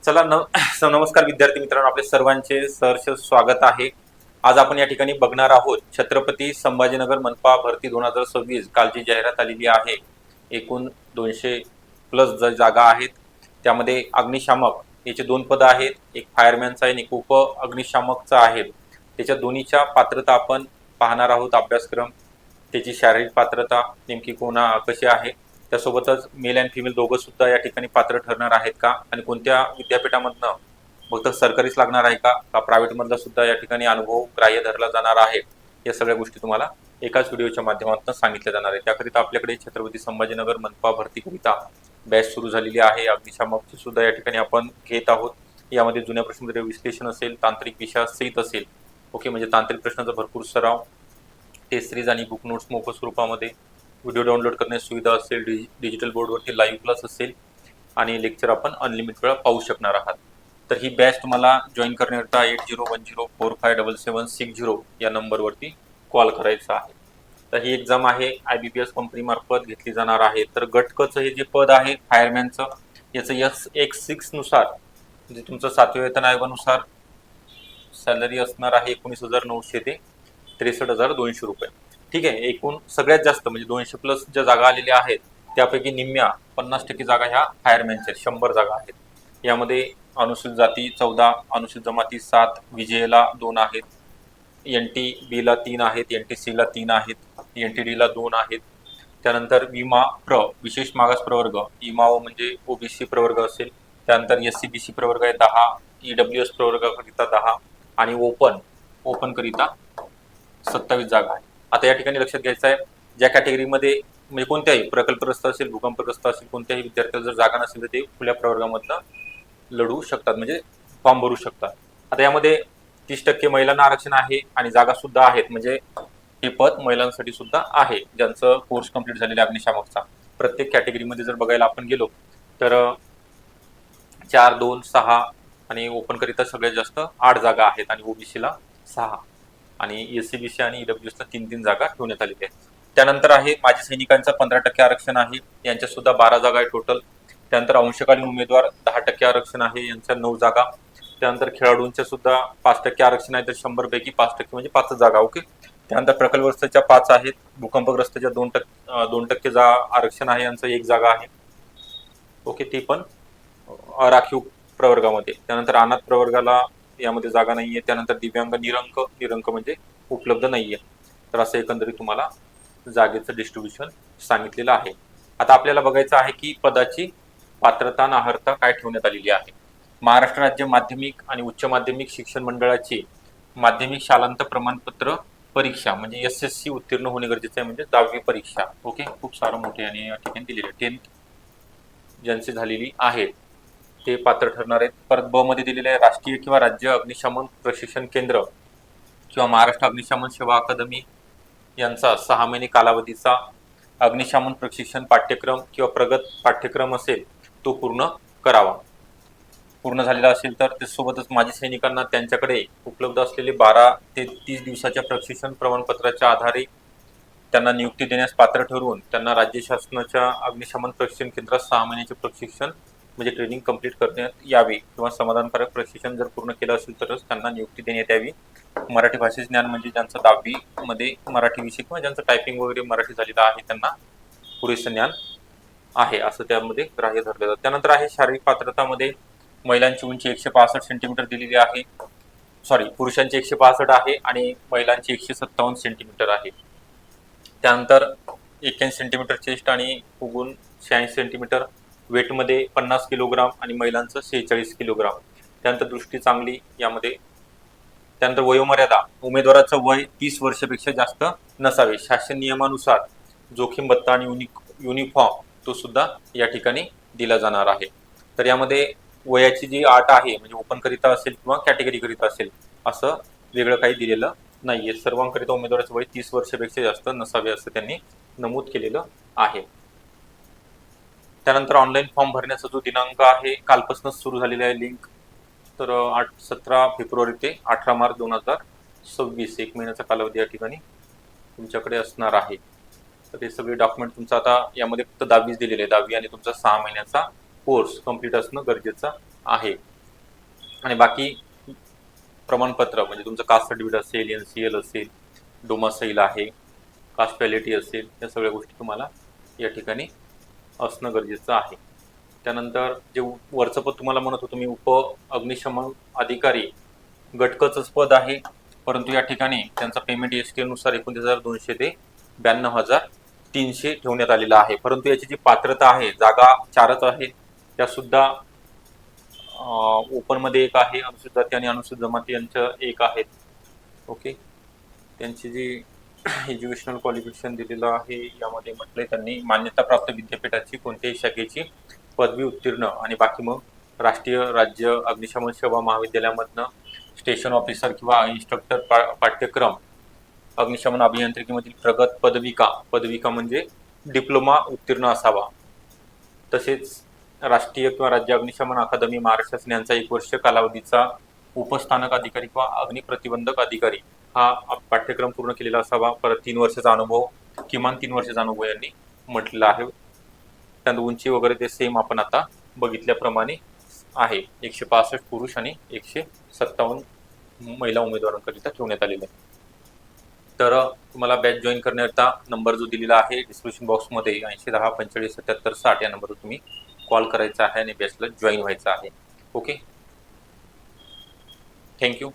चला नमस्कार विद्यार्थी मित्रांनो, आपले सर्वांचे सहर्ष स्वागत आहे। आज आपण या ठिकाणी बघणार आहोत छत्रपती संभाजीनगर मनपा भरती 2026 कालची जाहिरात आलेली आहे। एकूण 200 प्लस जागा आहेत। त्यामध्ये अग्निशामक याचे 2 पद आहेत, एक फायरमॅनचा आणि एक उप अग्निशामकचा आहे। त्याच्या दोन्हीच्या पात्रता आपण पाहणार आहोत, अभ्यासक्रम, त्याची शारीरिक पात्रता नेमकी कशी आहे, त्यासोबतच मेल अँड फिमेल दोघं सुद्धा या ठिकाणी पात्र ठरणार आहेत का, आणि कोणत्या विद्यापीठामधनं फक्त सरकारीच लागणार आहे का प्रायव्हेट मधला सुद्धा या ठिकाणी अनुभव ग्राह्य धरला जाणार आहे, या सगळ्या गोष्टी तुम्हाला एकाच व्हिडिओच्या माध्यमातून सांगितल्या जाणार आहे। त्याकरिता आपल्याकडे छत्रपती संभाजीनगर मनपा भरतीकरिता बॅच सुरू झालेली आहे। अग्निशामकची सुद्धा या ठिकाणी आपण घेत आहोत। यामध्ये जुन्या प्रश्नपत्र विश्लेषण असेल, तांत्रिक विषयासहित असेल, ओके, म्हणजे तांत्रिक प्रश्नाचा भरपूर सराव, टेस्ट सिरीज आणि बुक नोट्स मोफत स्वरूपामध्ये, व्हिडिओ डाउनलोड करण्याची सुविधा असेल, डिजिटल बोर्डवरती लाईव्ह क्लास असेल आणि लेक्चर आपण अनलिमिटेड वेळा पाहू शकणार आहात। तर ही बॅच तुम्हाला जॉईन करण्याकरता 8010457760 या नंबरवरती कॉल करायचा आहे। तर ही एक्झाम आहे IBPS कंपनीमार्फत घेतली जाणार आहे। तर गटकचं हे जे पद आहे फायरमॅनचं, याचं S16 नुसार म्हणजे तुमचं 7व्या वेतन आयोगानुसार सॅलरी असणार आहे 19,900 ते 63,200 रुपये। ठीक आहे, एकूण सगळ्यात जास्त म्हणजे 200 प्लस ज्या जागा आलेल्या आहेत त्यापैकी निम्म्या 50% जागा ह्या फायरमॅनच्या 100 जागा आहेत। यामध्ये अनुसूचित जाती 14, अनुसूचित जमाती 7, विजयला 2 आहेत, NTB ला 3 आहेत, NTC ला 3 आहेत, NTD ला 2 आहेत। त्यानंतर विमा विशेष मागास प्रवर्ग, विमाओ म्हणजे OBC प्रवर्ग असेल, त्यानंतर SC-BC प्रवर्ग आहे 10, EWS प्रवर्गाकरिता 10 आणि ओपन करिता 27 जागा आहे। आता या ठिकाणी लक्षात घ्यायचं आहे, ज्या कॅटेगरीमध्ये म्हणजे कोणत्याही प्रकल्पग्रस्त असेल, भूकंपग्रस्त असेल, कोणत्याही विद्यार्थ्याला जर जागा नसेल तर ते खुल्या प्रवर्गामधनं लढू शकतात, म्हणजे फॉर्म भरू शकतात। आता यामध्ये 30% महिलांना आरक्षण आहे आणि जागा सुद्धा आहेत, म्हणजे हे पद महिलांसाठी सुद्धा आहे ज्यांचं कोर्स कंप्लीट झालेला अग्निशामकचा। प्रत्येक कॅटेगरीमध्ये जर बघायला आपण गेलो तर 4, 2, 6 आणि ओपन करिता सगळ्यात जास्त 8 जागा आहेत आणि OBCला 6 आणि SC-BC आणि EWSला 3 जागा ठेवण्यात आलेल्या आहेत। त्यानंतर आहे माजी सैनिकांचं 15% आरक्षण आहे, यांच्या सुद्धा 12 जागा आहे टोटल। त्यानंतर अंशकालीन उमेदवार 10% आरक्षण आहे, यांच्या 9 जागा। त्यानंतर खेळाडूंच्या सुद्धा 5% आरक्षण आहे, तर 100 पैकी 5% म्हणजे 5 जागा, ओके। त्यानंतर प्रकल्पग्रस्तच्या 5 आहेत, भूकंपग्रस्तच्या 2% आरक्षण आहे, यांचं 1 जागा आहे, ओके, ती पण अराखीव प्रवर्गामध्ये। त्यानंतर अनाथ प्रवर्गाला यामध्ये जागा नाहीये। त्यानंतर दिव्यांग निरंक म्हणजे उपलब्ध नाहीये। तर असं एकंदरीत तुम्हाला जागेचं डिस्ट्रीब्युशन सांगितलेलं आहे। आता आपल्याला बघायचं आहे की पदाची पात्रता अर्हता काय ठेवण्यात आलेली आहे। महाराष्ट्र राज्य माध्यमिक आणि उच्च माध्यमिक शिक्षण मंडळाची माध्यमिक शालांत प्रमाणपत्र परीक्षा म्हणजे SSC उत्तीर्ण होणे गरजेचे आहे, म्हणजे 10वी परीक्षा, ओके। खूप सारं मोठे आणि या ठिकाणी दिलेले 10th ज्यांची झालेली आहे ते पात्र ठरणार आहेत। परत ब मध्ये दिलेले आहे राष्ट्रीय किंवा राज्य अग्निशमन प्रशिक्षण केंद्र किंवा महाराष्ट्र अग्निशमन सेवा अकादमी यांचा 6 महिने कालावधीचा अग्निशमन प्रशिक्षण पाठ्यक्रम किंवा प्रगत पाठ्यक्रम असेल तो पूर्ण करावा। पूर्ण झालेला असेल तर त्यासोबतच माजी सैनिकांना त्यांच्याकडे उपलब्ध असलेले 12 ते 30 दिवसाच्या प्रशिक्षण प्रमाणपत्राच्या आधारे त्यांना नियुक्ती देण्यास पात्र ठरवून त्यांना राज्य शासनाच्या अग्निशमन प्रशिक्षण केंद्रात 6 महिन्याचे प्रशिक्षण म्हणजे ट्रेनिंग कंप्लीट करण्यात यावी किंवा समाधानकारक प्रशिक्षण जर पूर्ण केलं असेल तरच त्यांना नियुक्ती देण्यात यावी। मराठी भाषेचे ज्ञान म्हणजे ज्यांचं 10वी मध्ये मराठी विषय किंवा ज्यांचं टायपिंग वगैरे मराठी झालेलं आहे त्यांना पुरेसं ज्ञान आहे असं त्यामध्ये ग्राह्य धरलं जातं। त्यानंतर आहे शारीरिक पात्रतामध्ये महिलांची उंची 165 सेंटीमीटर दिलेली आहे, सॉरी पुरुषांची 165 आहे आणि महिलांची 157 सेंटीमीटर आहे। त्यानंतर 81 सेंटीमीटर चेस्ट आणि फुगून 86 सेंटीमीटर, वेटमध्ये 50 किलोग्राम आणि महिलांचं 46 किलोग्राम। त्यानंतर दृष्टी चांगली यामध्ये। त्यानंतर वयोमर्यादा उमेदवाराचं वय 30 वर्षापेक्षा जास्त नसावे। शासन नियमानुसार जोखीम भत्ता आणि युनिफॉर्म तो सुद्धा या ठिकाणी दिला जाणार आहे। तर यामध्ये वयाची जी अट आहे म्हणजे ओपन करिता असेल किंवा कॅटेगरी करिता असेल असं वेगळं काही दिलेलं नाहीये। सर्वांकरिता उमेदवाराचं वय 30 वर्षापेक्षा जास्त नसावे असं त्यांनी नमूद केलेलं आहे। त्यानंतर ऑनलाईन फॉर्म भरण्याचा जो दिनांक आहे कालपासूनच सुरू झालेला आहे लिंक, तर 17 फेब्रुवारी ते 18 मार्च 2026 1 महिन्याचा कालावधी या ठिकाणी तुमच्याकडे असणार आहे। तर ते सगळे डॉक्युमेंट तुमचं आता यामध्ये फक्त 10वीच दिलेले आहे, 10वी आणि तुमचा 6 महिन्याचा कोर्स कंप्लीट असणं गरजेचं आहे। आणि बाकी प्रमाणपत्र म्हणजे तुमचं कास्ट सर्टिफिकेट असेल, NCL असेल, डोमासाईल आहे, कास्ट व्हॅलिडिटी असेल, या सगळ्या गोष्टी तुम्हाला या ठिकाणी असणं गरजेचं आहे. त्यानंतर जे वरचं पद तुम्हाला म्हणत होतो मी, उप अग्निशमन अधिकारी गटकचंच पद आहे, परंतु या ठिकाणी त्यांचा पेमेंट STL नुसार 29,200 ते 92,300 ठेवण्यात आलेला आहे. परंतु याची जी पात्रता आहे, जागा 4च आहे, त्या सुद्धा ओपन मध्ये एक आहे, अनुसूचित जाती आणि अनुसूचित जमाती यांच्या एक आहेत. ओके, त्यांची जी एज्युकेशनल क्वालिफिकेशन दिलेलं आहे यामध्ये म्हटलंय त्यांनी मान्यताप्राप्त विद्यापीठाची कोणत्याही शाखेची पदवी उत्तीर्ण आणि बाकी मग राष्ट्रीय राज्य अग्निशमन सेवा महाविद्यालयामधनं स्टेशन ऑफिसर किंवा इन्स्ट्रक्टर पाठ्यक्रम अग्निशमन अभियांत्रिकीमधील प्रगत पदविका म्हणजे डिप्लोमा उत्तीर्ण असावा. तसेच राष्ट्रीय किंवा राज्य अग्निशमन अकादमी महाराष्ट्र शासन यांचा 1 वर्ष कालावधीचा उपस्थानक अधिकारी किंवा अग्निप्रतिबंधक अधिकारी हा पाठ्यक्रम पूर्ण केलेला असावा. परत 3 वर्षाचा अनुभव, किमान 3 वर्षाचा अनुभव यांनी म्हटलेला आहे. त्यानंतर उंची वगैरे ते सेम आपण आता बघितल्याप्रमाणे आहे. 165 पुरुष आणि 157 महिला उमेदवारांकरिता ठेवण्यात आलेले आहे. तर तुम्हाला बॅच जॉईन करण्याचा नंबर जो दिलेला आहे डिस्क्रिप्शन बॉक्समध्ये 8010457760 या नंबरवर तुम्ही कॉल करायचा आहे आणि बॅचला जॉईन व्हायचं आहे. Okay, thank you.